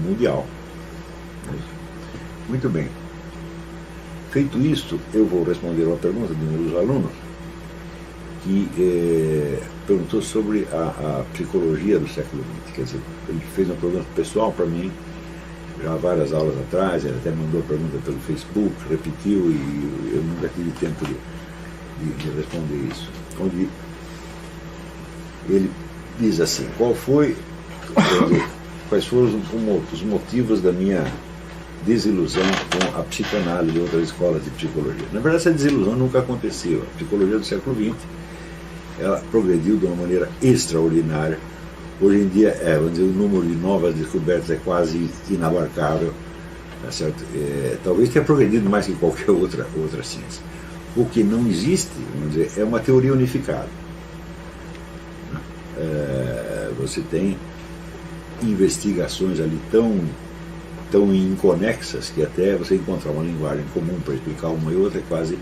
mundial. Muito bem. Feito isto, eu vou responder uma pergunta de um dos alunos que perguntou sobre a psicologia do século XX. Quer dizer, ele fez uma pergunta pessoal para mim, já há várias aulas atrás, ele até mandou a pergunta pelo Facebook, repetiu, e eu nunca tive tempo de responder isso. Onde ele diz assim: quais foram os motivos da minha desilusão com a psicanálise e outras escolas de psicologia? Na verdade, essa desilusão nunca aconteceu. A psicologia do século XX, ela progrediu de uma maneira extraordinária. Hoje em dia, vamos dizer, o número de novas descobertas é quase inabarcável, tá certo? Talvez tenha progredido mais que qualquer outra ciência. O que não existe, vamos dizer, é uma teoria unificada. Você tem investigações ali tão inconexas que até você encontrar uma linguagem comum para explicar uma e outra é quase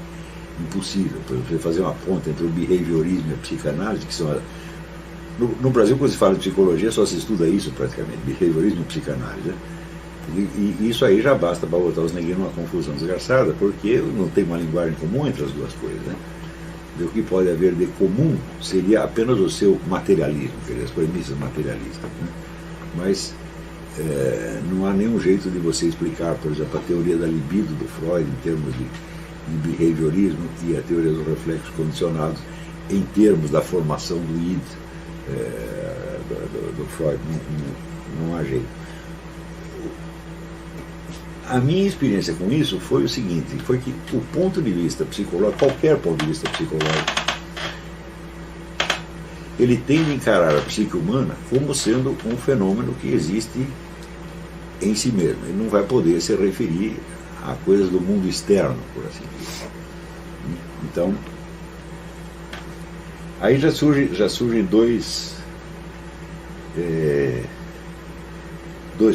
impossível. Para você fazer uma ponte entre o behaviorismo e a psicanálise, que são... No Brasil, quando se fala de psicologia, só se estuda isso praticamente, behaviorismo e psicanálise. Né? E isso aí já basta para botar os neguinhos numa confusão desgraçada, porque não tem uma linguagem comum entre as duas coisas. Né? E o que pode haver de comum seria apenas o seu materialismo, quer dizer, as premissas materialistas. Né? Mas não há nenhum jeito de você explicar, por exemplo, a teoria da libido do Freud em termos de behaviorismo e a teoria dos reflexos condicionados em termos da formação do id do Freud. Não há jeito. A minha experiência com isso foi o seguinte: foi que o ponto de vista psicológico, qualquer ponto de vista psicológico, ele tem de encarar a psique humana como sendo um fenômeno que existe em si mesmo. Ele não vai poder se referir a coisas do mundo externo, por assim dizer. Então, aí já surgem dois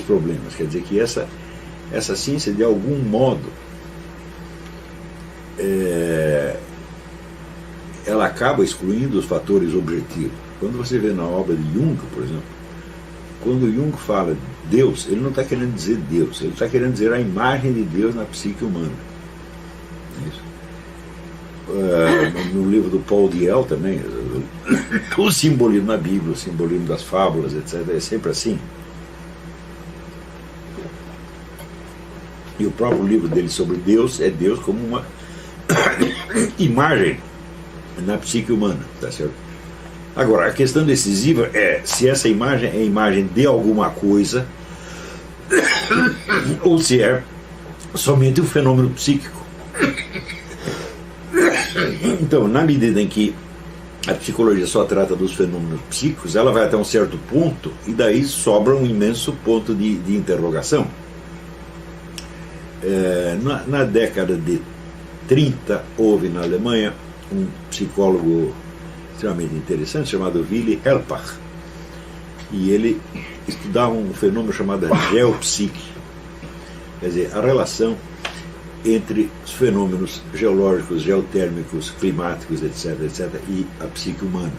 problemas. Quer dizer que essa ciência, de algum modo, ela acaba excluindo os fatores objetivos. Quando você vê na obra de Jung, por exemplo, quando Jung fala de Deus, ele não está querendo dizer Deus, ele está querendo dizer a imagem de Deus na psique humana. Isso. No livro do Paul Diel também, o simbolismo na Bíblia, o simbolismo das fábulas, etc., é sempre assim. E o próprio livro dele sobre Deus é Deus como uma imagem na psique humana, tá certo? Agora, a questão decisiva é se essa imagem é imagem de alguma coisa ou se é somente um fenômeno psíquico. Então, na medida em que a psicologia só trata dos fenômenos psíquicos, ela vai até um certo ponto e daí sobra um imenso ponto de interrogação. Na década de 30, houve na Alemanha um psicólogo extremamente interessante chamado Willy Helpach, e ele estudava um fenômeno chamado geopsique, quer dizer, a relação entre os fenômenos geológicos, geotérmicos, climáticos, etc., e a psique humana.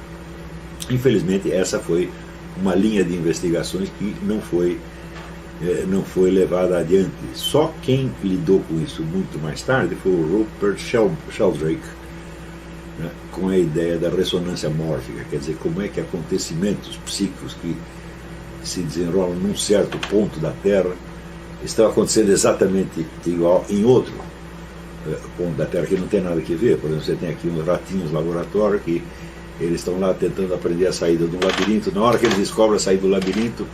Infelizmente, essa foi uma linha de investigações que não foi levada adiante. Só quem lidou com isso muito mais tarde foi o Rupert Sheldrake, né, com a ideia da ressonância mórfica, quer dizer, como é que acontecimentos psíquicos que se desenrolam num certo ponto da Terra estão acontecendo exatamente igual em outro ponto da Terra, que não tem nada a ver. Por exemplo, você tem aqui uns ratinhos laboratório que eles estão lá tentando aprender a saída do labirinto. Na hora que eles descobrem a saída do labirinto,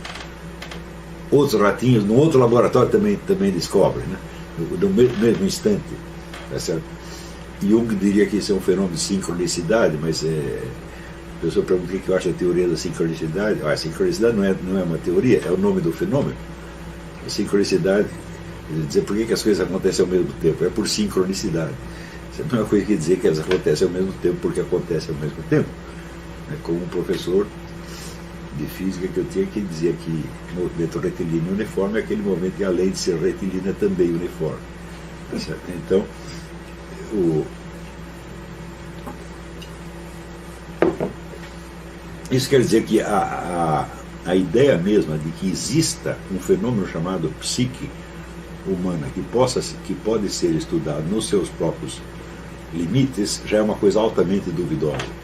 outros ratinhos no outro laboratório também descobrem, né? No mesmo instante, tá certo? Jung diria que isso é um fenômeno de sincronicidade, mas a pessoa pergunta o que eu acho da teoria da sincronicidade. A sincronicidade não é uma teoria, é o nome do fenômeno. A sincronicidade, dizer por que as coisas acontecem ao mesmo tempo, é por sincronicidade. Isso não é uma coisa que dizer que elas acontecem ao mesmo tempo porque acontecem ao mesmo tempo. É como um professor de física que eu tinha que dizer que o movimento retilíneo uniforme é aquele movimento que, além de ser retilíneo, é também uniforme. Então, isso quer dizer que a a ideia mesma de que exista um fenômeno chamado psique humana que pode ser estudado nos seus próprios limites, já é uma coisa altamente duvidosa.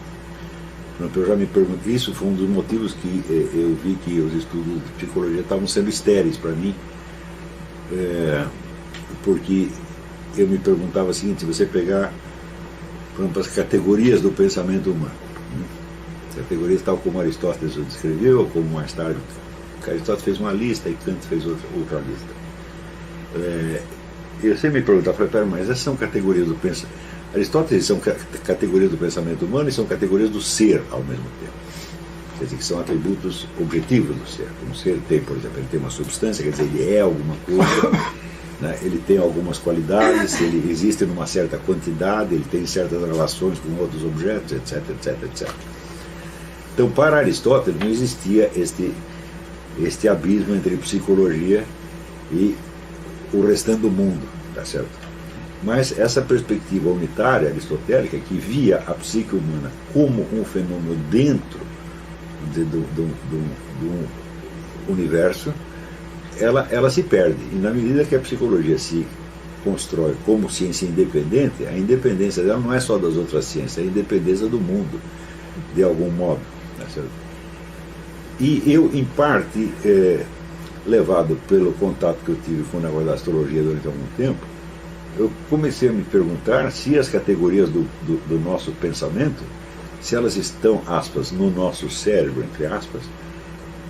Eu já me perguntei, isso foi um dos motivos que eu vi que os estudos de psicologia estavam sendo estéreis para mim, porque eu me perguntava o seguinte: se você pegar, por exemplo, as categorias do pensamento humano, categorias tal como Aristóteles descreveu, como mais tarde Aristóteles fez uma lista e Kant fez outra lista. Eu sempre me perguntava, mas essas são categorias do pensamento. Aristóteles são categorias do pensamento humano e são categorias do ser ao mesmo tempo. Quer dizer, que são atributos objetivos do ser. Como o ser tem, por exemplo, ele tem uma substância, quer dizer, ele é alguma coisa, né? Ele tem algumas qualidades, ele existe numa certa quantidade, ele tem certas relações com outros objetos, etc, etc, etc. Então, para Aristóteles não existia este abismo entre psicologia e o restante do mundo, tá certo? Mas essa perspectiva unitária aristotélica, que via a psique humana como um fenômeno dentro do universo, ela se perde. E na medida que a psicologia se constrói como ciência independente, a independência dela não é só das outras ciências, é a independência do mundo, de algum modo. Tá certo? E eu, em parte, levado pelo contato que eu tive com o negócio da astrologia durante algum tempo, eu comecei a me perguntar se as categorias do nosso pensamento, se elas estão, aspas, no nosso cérebro, entre aspas,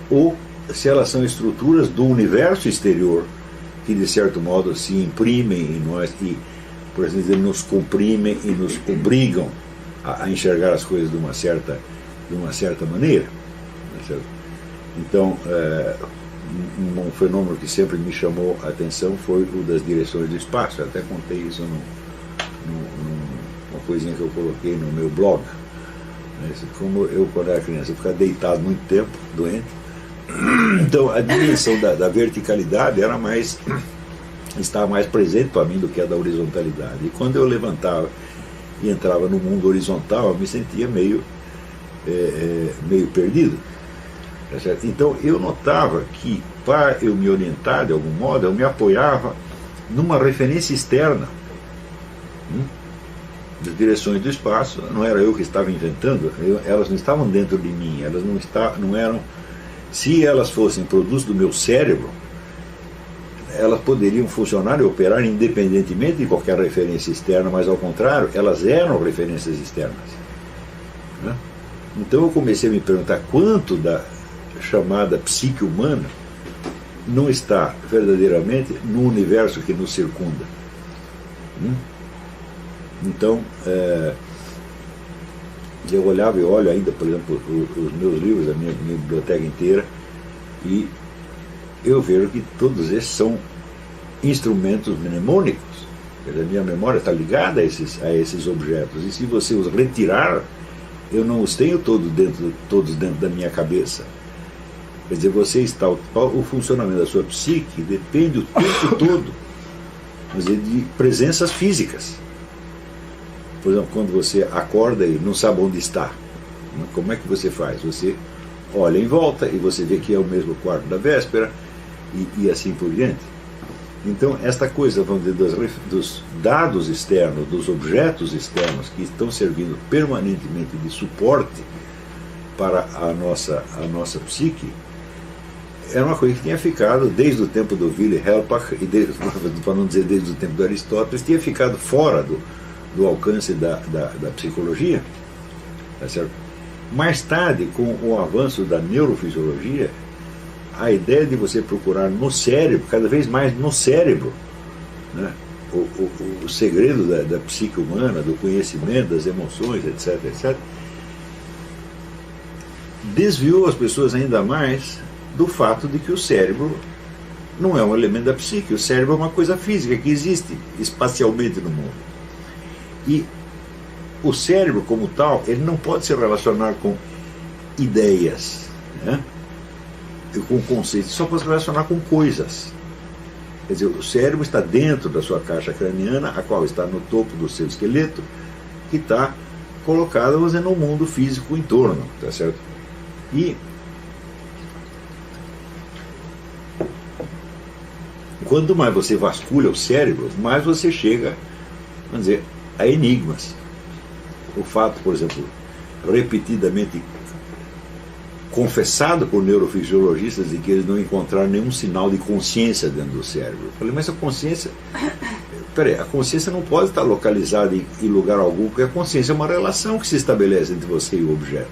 ou se elas são estruturas do universo exterior que, de certo modo, se imprimem em nós e, por assim dizer, nos comprimem e nos obrigam a enxergar as coisas de uma certa maneira. Certo? Então, um fenômeno que sempre me chamou a atenção foi o das direções do espaço. Eu até contei isso numa coisinha que eu coloquei no meu blog. Como eu, quando era criança, eu ficava deitado muito tempo, doente. Então, a dimensão da verticalidade estava mais presente para mim do que a da horizontalidade. E quando eu levantava e entrava no mundo horizontal, eu me sentia meio perdido. Então eu notava que, para eu me orientar de algum modo, eu me apoiava numa referência externa das direções do espaço. Não era eu que estava inventando, elas não estavam dentro de mim, elas não eram. Se elas fossem produtos do meu cérebro, elas poderiam funcionar e operar independentemente de qualquer referência externa, mas ao contrário, elas eram referências externas. Então eu comecei a me perguntar quanto da chamada psique humana não está verdadeiramente no universo que nos circunda. Então, eu olhava e olho ainda, por exemplo, os meus livros, a minha biblioteca inteira, e eu vejo que todos esses são instrumentos mnemônicos. A minha memória está ligada a esses objetos, e se você os retirar, eu não os tenho todos dentro da minha cabeça. Quer dizer, o funcionamento da sua psique depende o tempo todo, quer dizer, de presenças físicas. Por exemplo, quando você acorda e não sabe onde está, como é que você faz? Você olha em volta e você vê que é o mesmo quarto da véspera e assim por diante. Então, esta coisa, vamos dizer, dos dados externos, dos objetos externos que estão servindo permanentemente de suporte para a nossa psique, era uma coisa que tinha ficado desde o tempo do Willy Helpach, e para não dizer desde o tempo do Aristóteles, tinha ficado fora do alcance da psicologia. Tá certo? Mais tarde, com o avanço da neurofisiologia, a ideia de você procurar no cérebro, cada vez mais no cérebro, né, o segredo da psique humana, do conhecimento, das emoções, etc., etc., desviou as pessoas ainda mais do fato de que o cérebro não é um elemento da psique. O cérebro é uma coisa física que existe espacialmente no mundo. E o cérebro, como tal, ele não pode se relacionar com ideias, né? Com conceitos, só pode se relacionar com coisas. Quer dizer, o cérebro está dentro da sua caixa craniana, a qual está no topo do seu esqueleto, que está colocada, vamos dizer, no mundo físico em torno, tá certo? E quanto mais você vasculha o cérebro, mais você chega, vamos dizer, a enigmas. O fato, por exemplo, repetidamente confessado por neurofisiologistas de que eles não encontraram nenhum sinal de consciência dentro do cérebro. Eu falei, mas a consciência... Peraí, a consciência não pode estar localizada em lugar algum, porque a consciência é uma relação que se estabelece entre você e o objeto.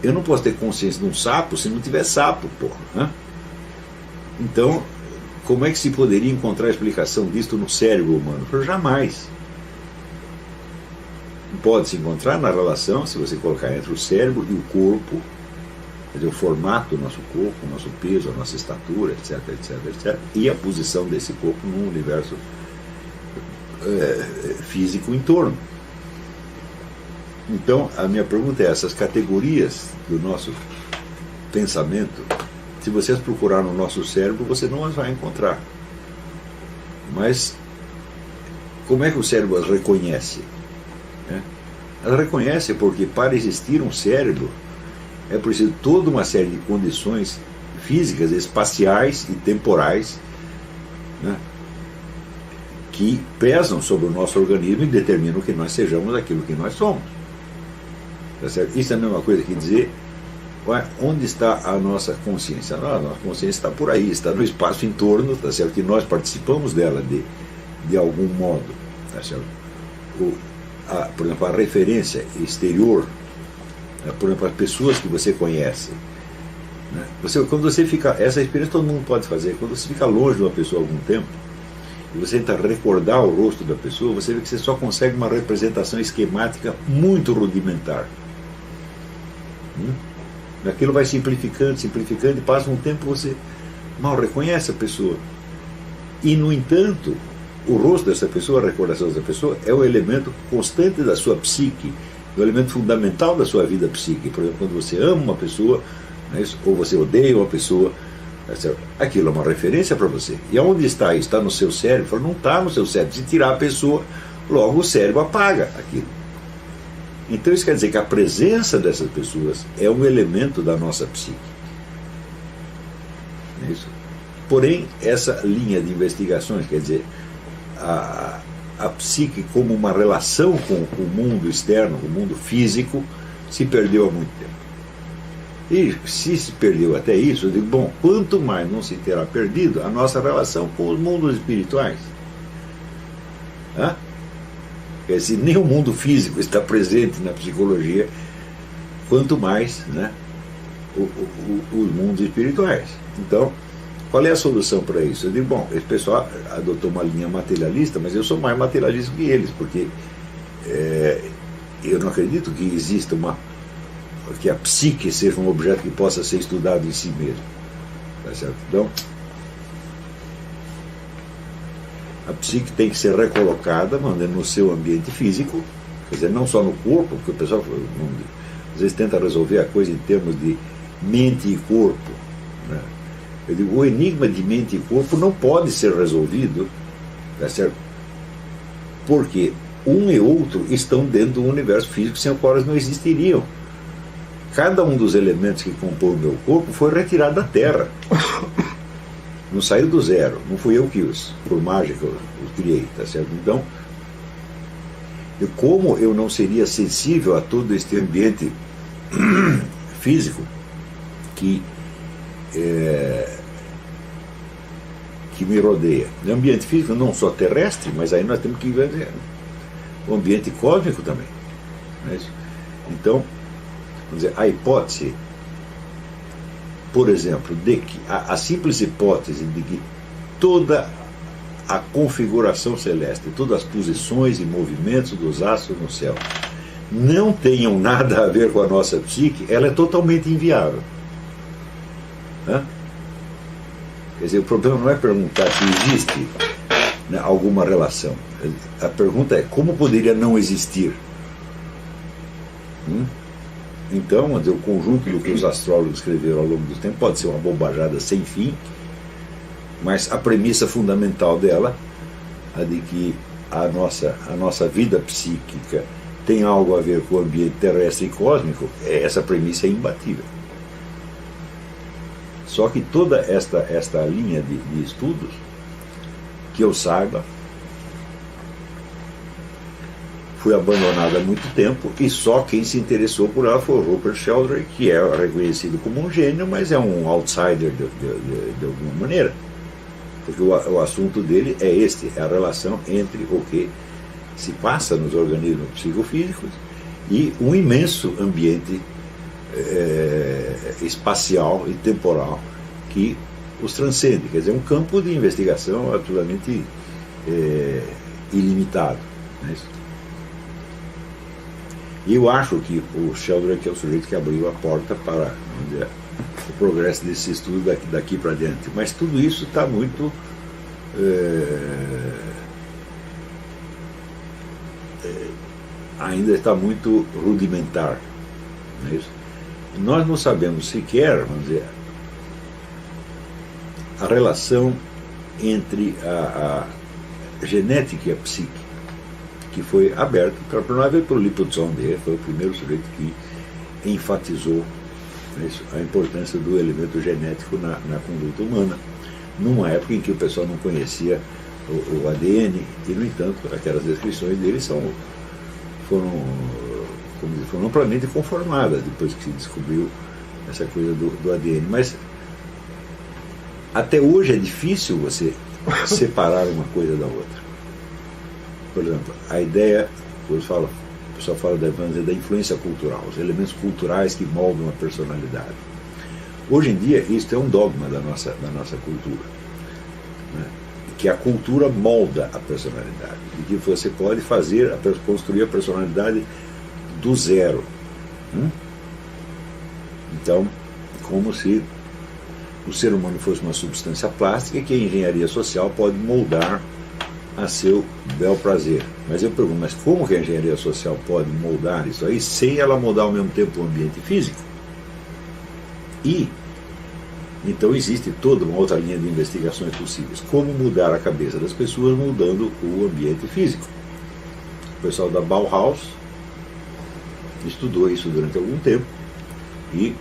Eu não posso ter consciência de um sapo se não tiver sapo, porra. Né? Então, como é que se poderia encontrar a explicação disto no cérebro humano? Eu falei, jamais. Pode se encontrar na relação, se você colocar entre o cérebro e o corpo, quer dizer, o formato do nosso corpo, o nosso peso, a nossa estatura, etc, etc, etc, e a posição desse corpo no universo físico em torno. Então, a minha pergunta é, essas categorias do nosso pensamento, se vocês procurar no nosso cérebro, você não as vai encontrar. Mas, como é que o cérebro as reconhece? Ela reconhece porque para existir um cérebro é preciso toda uma série de condições físicas, espaciais e temporais, né, que pesam sobre o nosso organismo e determinam que nós sejamos aquilo que nós somos. Tá certo? Isso é a mesma coisa que dizer, onde está a nossa consciência? A nossa consciência está por aí, está no espaço em torno, tá certo? Que nós participamos dela de algum modo. Tá certo? Por exemplo, a referência exterior, né, por exemplo, as pessoas que você conhece. Né, quando você fica, essa experiência todo mundo pode fazer, quando você fica longe de uma pessoa há algum tempo, e você tenta recordar o rosto da pessoa, você vê que você só consegue uma representação esquemática muito rudimentar. Aquilo vai simplificando, simplificando, e passa um tempo você mal reconhece a pessoa. E, no entanto, o rosto dessa pessoa, a recordação dessa pessoa, é o elemento constante da sua psique, é o elemento fundamental da sua vida psíquica. Por exemplo, quando você ama uma pessoa, né, ou você odeia uma pessoa, aquilo é uma referência para você. E aonde está isso? Está no seu cérebro? Não está no seu cérebro. Se tirar a pessoa, logo o cérebro apaga aquilo. Então isso quer dizer que a presença dessas pessoas é um elemento da nossa psique. É isso? Porém, essa linha de investigações, quer dizer, a psique como uma relação com o mundo externo, o mundo físico, se perdeu há muito tempo. E se perdeu até isso, eu digo, bom, quanto mais não se terá perdido a nossa relação com os mundos espirituais. Quer dizer, nem o mundo físico está presente na psicologia, quanto mais, né, os mundos espirituais. Então, qual é a solução para isso? Eu digo, bom, esse pessoal adotou uma linha materialista, mas eu sou mais materialista que eles, porque eu não acredito que exista que a psique seja um objeto que possa ser estudado em si mesmo. Tá certo? Então, a psique tem que ser recolocada no seu ambiente físico, quer dizer, não só no corpo, porque o pessoal às vezes tenta resolver a coisa em termos de mente e corpo. Né? Eu digo, o enigma de mente e corpo não pode ser resolvido, tá certo? Porque um e outro estão dentro do universo físico sem o qual eles não existiriam. Cada um dos elementos que compõem o meu corpo foi retirado da Terra. Não saiu do zero, não fui eu que por mágica, os criei, tá certo? Então, como eu não seria sensível a todo este ambiente físico que me rodeia? O ambiente físico não só terrestre, mas aí nós temos que ver o ambiente cósmico também. Não é isso? Então, vamos dizer, a hipótese, por exemplo, de que a simples hipótese de que toda a configuração celeste, todas as posições e movimentos dos astros no céu não tenham nada a ver com a nossa psique, ela é totalmente inviável. Quer dizer, o problema não é perguntar se existe, né, alguma relação. A pergunta é como poderia não existir. Então, o conjunto do que os astrólogos escreveram ao longo do tempo pode ser uma bobajada sem fim, mas a premissa fundamental dela, a de que a nossa vida psíquica tem algo a ver com o ambiente terrestre e cósmico, essa premissa é imbatível. Só que toda esta linha de estudos, que eu saiba, foi abandonada há muito tempo, e só quem se interessou por ela foi o Rupert Sheldrake, que é reconhecido como um gênio, mas é um outsider de alguma maneira, porque o assunto dele é este, é a relação entre o que se passa nos organismos psicofísicos e um imenso ambiente espacial e temporal que os transcende. Quer dizer, um campo de investigação absolutamente ilimitado. Não é isso? E eu acho que o Sheldrake é o sujeito que abriu a porta para, vamos dizer, o progresso desse estudo daqui para diante. Mas tudo isso está muito ainda está muito rudimentar. Não é isso? Nós não sabemos sequer, vamos dizer, a relação entre a genética e a psique, que foi aberta para nós ver pelo Lipizzander, foi o primeiro sujeito que enfatizou a importância do elemento genético na conduta humana, numa época em que o pessoal não conhecia o ADN, e, no entanto, aquelas descrições dele foram amplamente conformadas depois que se descobriu essa coisa do ADN. Mas até hoje é difícil você separar uma coisa da outra. Por exemplo, a ideia, o pessoal fala da influência cultural, os elementos culturais que moldam a personalidade. Hoje em dia, isso é um dogma da nossa cultura, né? Que a cultura molda a personalidade, e que você pode construir a personalidade do zero. Então, como se o ser humano fosse uma substância plástica que a engenharia social pode moldar a seu bel prazer. Mas eu pergunto, mas como que a engenharia social pode moldar isso aí sem ela moldar ao mesmo tempo o ambiente físico? E então existe toda uma outra linha de investigações possíveis. Como mudar a cabeça das pessoas mudando o ambiente físico. O pessoal da Bauhaus estudou isso durante algum tempo e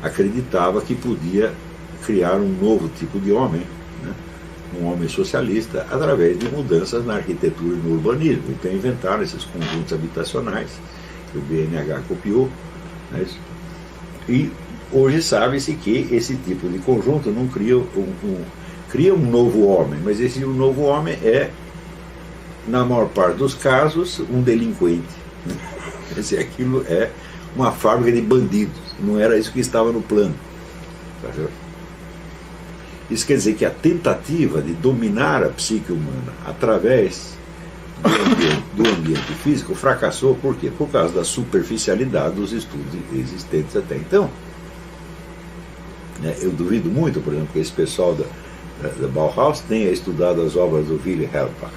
acreditava que podia criar um novo tipo de homem, né? Um homem socialista, através de mudanças na arquitetura e no urbanismo. Então inventaram esses conjuntos habitacionais que o BNH copiou, né? E hoje sabe-se que esse tipo de conjunto não cria um novo homem, mas esse novo homem é, na maior parte dos casos, um delinquente. Aquilo é uma fábrica de bandidos, não era isso que estava no plano. Isso quer dizer que a tentativa de dominar a psique humana através do ambiente físico fracassou. Por quê? Por causa da superficialidade dos estudos existentes até então. Eu duvido muito, por exemplo, que esse pessoal da Bauhaus tenha estudado as obras do Willy Helbach.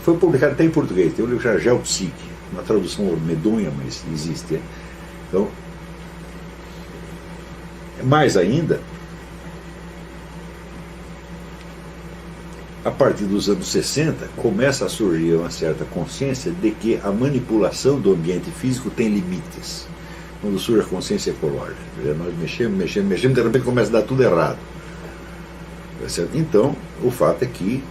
Foi publicado até em português, tem um livro chamado Geopsique, uma tradução medonha, mas existe. Então, mais ainda, a partir dos anos 60, começa a surgir uma certa consciência de que a manipulação do ambiente físico tem limites. Quando surge a consciência ecológica, nós mexemos, de repente começa a dar tudo errado. Então, o fato é que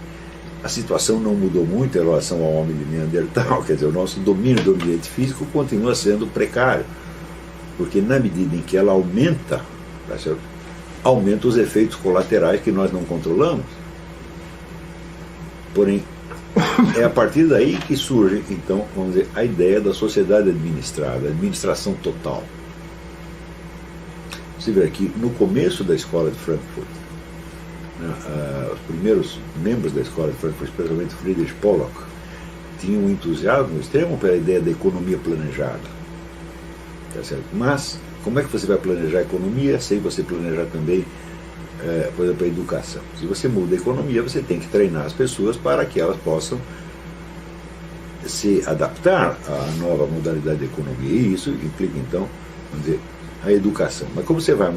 a situação não mudou muito em relação ao homem de Neandertal, quer dizer, o nosso domínio do ambiente físico continua sendo precário, porque na medida em que ela aumenta, aumenta os efeitos colaterais que nós não controlamos. Porém, é a partir daí que surge, então, vamos dizer, a ideia da sociedade administrada, a administração total. Você vê aqui, no começo da escola de Frankfurt, os primeiros membros da escola de Frankfurt, especialmente Friedrich Pollock, tinham um entusiasmo extremo pela ideia da economia planejada. Tá certo? Mas, como é que você vai planejar a economia sem você planejar também, por exemplo, a educação? Se você muda a economia, você tem que treinar as pessoas para que elas possam se adaptar à nova modalidade de economia. E isso implica, então, vamos dizer, a educação. Mas como você vai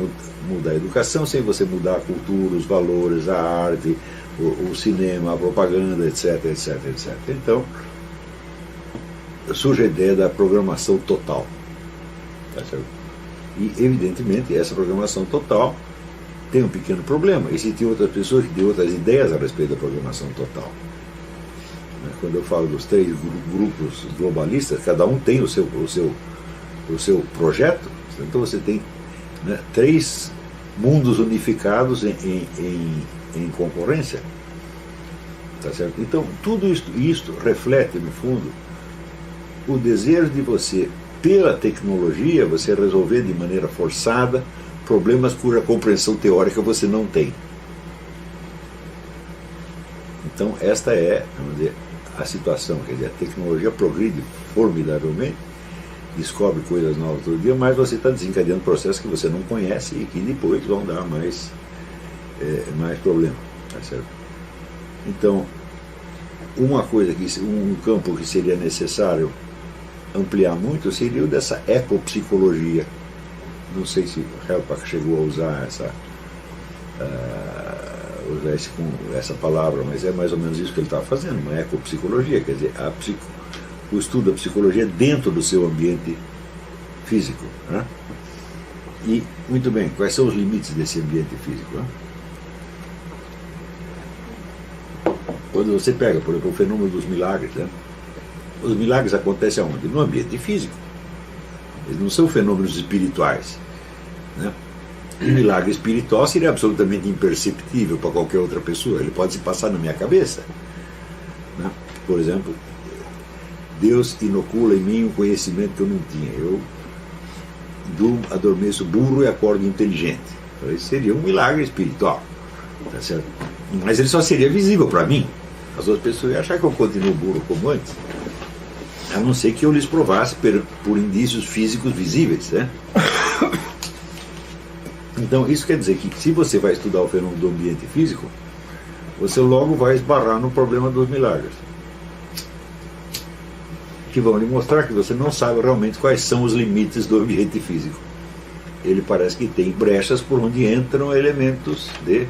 mudar a educação sem você mudar a cultura, os valores, a arte, o cinema, a propaganda, etc, etc, etc. Então, surge a ideia da programação total. Tá certo? E, evidentemente, essa programação total tem um pequeno problema. Existem outras pessoas que têm outras ideias a respeito da programação total. Quando eu falo dos 3 grupos globalistas, cada um tem o seu projeto. Então você tem, né, 3 mundos unificados em concorrência. Tá certo? Então, tudo isto reflete, no fundo, o desejo de você, pela tecnologia, você resolver de maneira forçada problemas cuja compreensão teórica você não tem. Então, esta é, vamos dizer, a situação. Quer dizer, a tecnologia progride formidavelmente, descobre coisas novas todo dia, mas você está desencadeando processos que você não conhece e que depois vão dar mais problema. Tá certo? Então, um campo que seria necessário ampliar muito seria o dessa ecopsicologia. Não sei se Helpach chegou a usar essa palavra, mas é mais ou menos isso que ele estava fazendo, uma ecopsicologia, quer dizer, o estudo da psicologia dentro do seu ambiente físico. Né? E, muito bem, quais são os limites desse ambiente físico? Né? Quando você pega, por exemplo, o fenômeno dos milagres, né? Os milagres acontecem aonde? No ambiente físico. Eles não são fenômenos espirituais. Né? Um milagre espiritual seria absolutamente imperceptível para qualquer outra pessoa. Ele pode se passar na minha cabeça. Né? Por exemplo, Deus inocula em mim um conhecimento que eu não tinha. Eu adormeço burro e acordo inteligente. Então, isso seria um milagre espiritual. Tá certo? Mas ele só seria visível para mim. As outras pessoas iam achar que eu continuo burro como antes, a não ser que eu lhes provasse por indícios físicos visíveis. Né? Então, isso quer dizer que se você vai estudar o fenômeno do ambiente físico, você logo vai esbarrar no problema dos milagres, que vão lhe mostrar que você não sabe realmente quais são os limites do ambiente físico. Ele parece que tem brechas por onde entram elementos de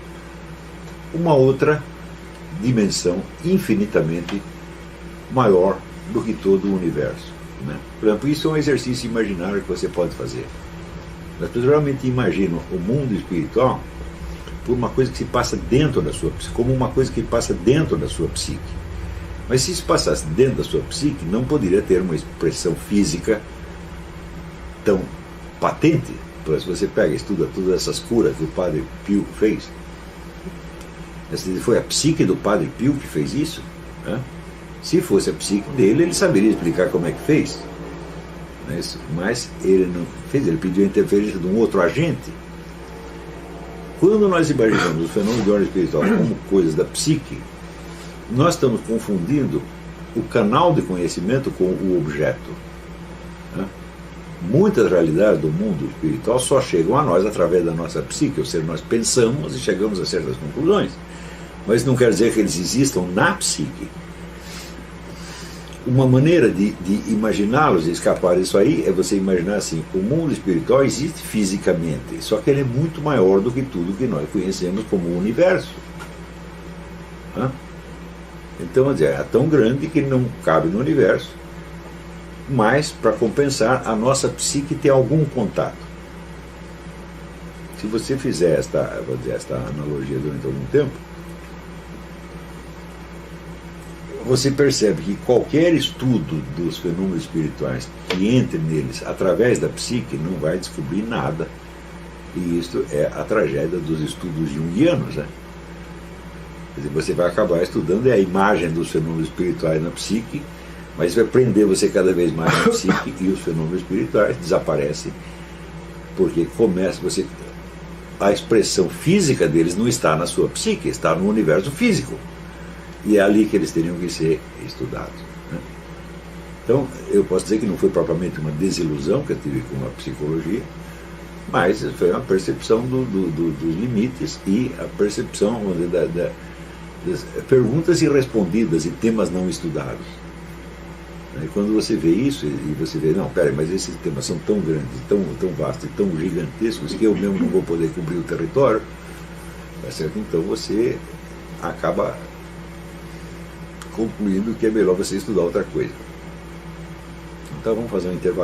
uma outra dimensão infinitamente maior do que todo o universo. Né? Por exemplo, isso é um exercício imaginário que você pode fazer. As pessoas realmente imaginam o mundo espiritual por uma coisa que se passa dentro da sua psique, como uma coisa que passa dentro da sua psique. Mas se isso passasse dentro da sua psique, não poderia ter uma expressão física tão patente. Então, se você pega e estuda todas essas curas que o Padre Pio fez, foi a psique do Padre Pio que fez isso? Né? Se fosse a psique dele, ele saberia explicar como é que fez. Mas ele não fez, ele pediu a interferência de um outro agente. Quando nós imaginamos os fenômenos de ordem espiritual como coisas da psique, nós estamos confundindo o canal de conhecimento com o objeto. Né? Muitas realidades do mundo espiritual só chegam a nós através da nossa psique, ou seja, nós pensamos e chegamos a certas conclusões. Mas não quer dizer que eles existam na psique. Uma maneira de imaginá-los e escapar disso aí é você imaginar assim: o mundo espiritual existe fisicamente, só que ele é muito maior do que tudo que nós conhecemos como o universo. Então, é tão grande que ele não cabe no universo, mas, para compensar, a nossa psique tem algum contato. Se você fizer esta analogia durante algum tempo, você percebe que qualquer estudo dos fenômenos espirituais que entre neles através da psique não vai descobrir nada. E isso é a tragédia dos estudos junguianos. Né? Quer dizer, você vai acabar estudando a imagem dos fenômenos espirituais na psique, mas vai prender você cada vez mais na psique e os fenômenos espirituais desaparecem, porque a expressão física deles não está na sua psique, está no universo físico. E é ali que eles teriam que ser estudados. Né? Então, eu posso dizer que não foi propriamente uma desilusão que eu tive com a psicologia, mas foi uma percepção dos limites e a percepção das perguntas irrespondidas e temas não estudados. E quando você vê isso, e você vê, não, peraí, mas esses temas são tão grandes, tão vastos e tão gigantescos que eu mesmo não vou poder cobrir o território, tá certo? Então você acaba concluindo que é melhor você estudar outra coisa. Então vamos fazer um intervalo.